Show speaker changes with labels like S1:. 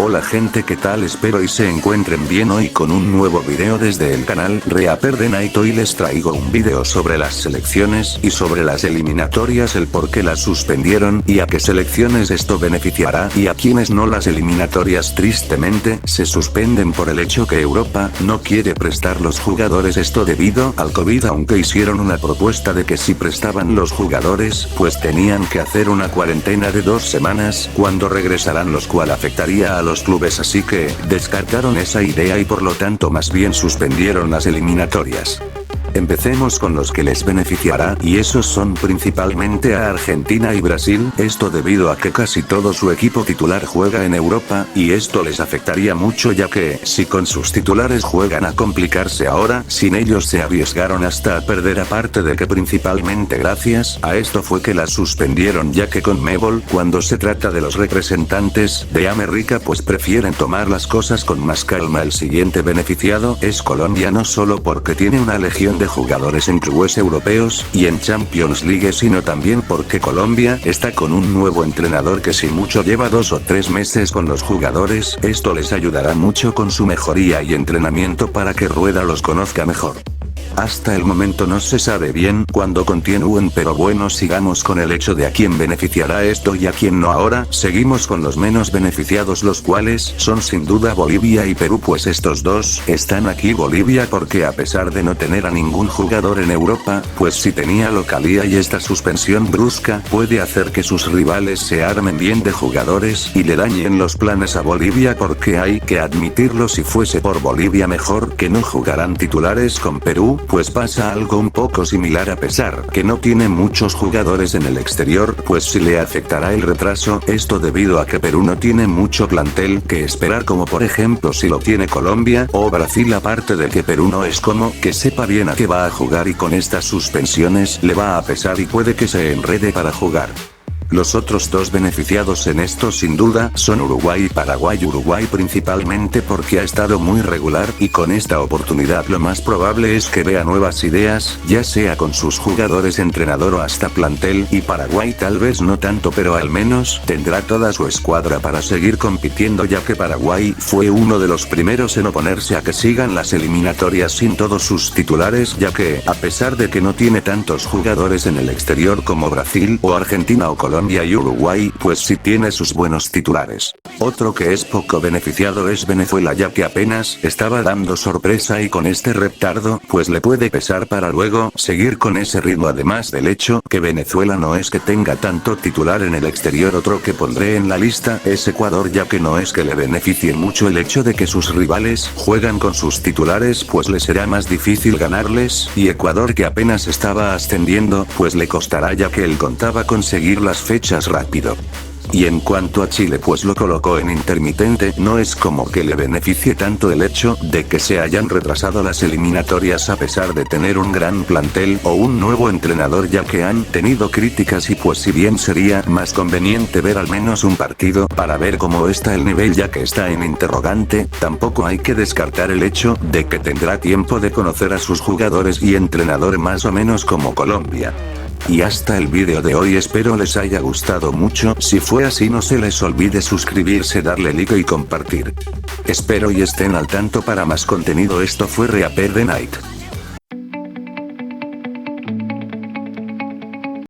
S1: Hola gente, ¿qué tal? Espero y se encuentren bien hoy con un nuevo video desde el canal Reaper de Night. Hoy les traigo un video sobre las selecciones y sobre las eliminatorias, el por qué las suspendieron y a qué selecciones esto beneficiará y a quienes no. Las eliminatorias tristemente se suspenden por el hecho que Europa no quiere prestar los jugadores, esto debido al COVID, aunque hicieron una propuesta de que si prestaban los jugadores pues tenían que hacer una cuarentena de 2 semanas cuando regresarán, los cual afectaría a los clubes, así que descartaron esa idea y por lo tanto más bien suspendieron las eliminatorias. Empecemos con los que les beneficiará, y esos son principalmente a Argentina y Brasil, esto debido a que casi todo su equipo titular juega en Europa, y esto les afectaría mucho ya que, si con sus titulares juegan a complicarse ahora, sin ellos se arriesgaron hasta a perder, aparte de que principalmente gracias a esto fue que las suspendieron, ya que CONMEBOL, cuando se trata de los representantes de América pues prefieren tomar las cosas con más calma. El siguiente beneficiado es Colombia, no solo porque tiene una legión de jugadores en clubes europeos y en Champions League, sino también porque Colombia está con un nuevo entrenador que si mucho lleva 2 o 3 meses con los jugadores, esto les ayudará mucho con su mejoría y entrenamiento para que Rueda los conozca mejor. Hasta el momento no se sabe bien cuándo continúen, pero bueno, sigamos con el hecho de a quién beneficiará esto y a quién no. Ahora seguimos con los menos beneficiados, los cuales son sin duda Bolivia y Perú, pues estos dos están aquí. Bolivia porque a pesar de no tener a ningún jugador en Europa, pues sí tenía localía, y esta suspensión brusca puede hacer que sus rivales se armen bien de jugadores y le dañen los planes a Bolivia, porque hay que admitirlo, si fuese por Bolivia mejor que no jugarán titulares con Perú, pues pasa algo un poco similar. A pesar que no tiene muchos jugadores en el exterior, pues sí le afectará el retraso, esto debido a que Perú no tiene mucho plantel que esperar, como por ejemplo si lo tiene Colombia o Brasil, aparte de que Perú no es como que sepa bien a qué va a jugar, y con estas suspensiones le va a pesar y puede que se enrede para jugar. Los otros dos beneficiados en esto sin duda son Uruguay y Paraguay. Uruguay principalmente porque ha estado muy regular, y con esta oportunidad lo más probable es que vea nuevas ideas, ya sea con sus jugadores, entrenador o hasta plantel, y Paraguay tal vez no tanto, pero al menos tendrá toda su escuadra para seguir compitiendo, ya que Paraguay fue uno de los primeros en oponerse a que sigan las eliminatorias sin todos sus titulares, ya que, a pesar de que no tiene tantos jugadores en el exterior como Brasil o Argentina o Colombia y Uruguay, pues sí tiene sus buenos titulares. Otro que es poco beneficiado es Venezuela, ya que apenas estaba dando sorpresa, y con este retardo pues le puede pesar para luego seguir con ese ritmo, además del hecho que Venezuela no es que tenga tanto titular en el exterior. Otro que pondré en la lista es Ecuador, ya que no es que le beneficie mucho el hecho de que sus rivales juegan con sus titulares, pues le será más difícil ganarles, y Ecuador, que apenas estaba ascendiendo, pues le costará, ya que él contaba conseguir las fechas rápido. Y en cuanto a Chile, pues lo colocó en intermitente, no es como que le beneficie tanto el hecho de que se hayan retrasado las eliminatorias a pesar de tener un gran plantel o un nuevo entrenador, ya que han tenido críticas, y pues si bien sería más conveniente ver al menos un partido para ver cómo está el nivel ya que está en interrogante, tampoco hay que descartar el hecho de que tendrá tiempo de conocer a sus jugadores y entrenador, más o menos como Colombia. Y hasta el vídeo de hoy, espero les haya gustado mucho. Si fue así, no se les olvide suscribirse, darle like y compartir. Espero y estén al tanto para más contenido. Esto fue Reaper de Night.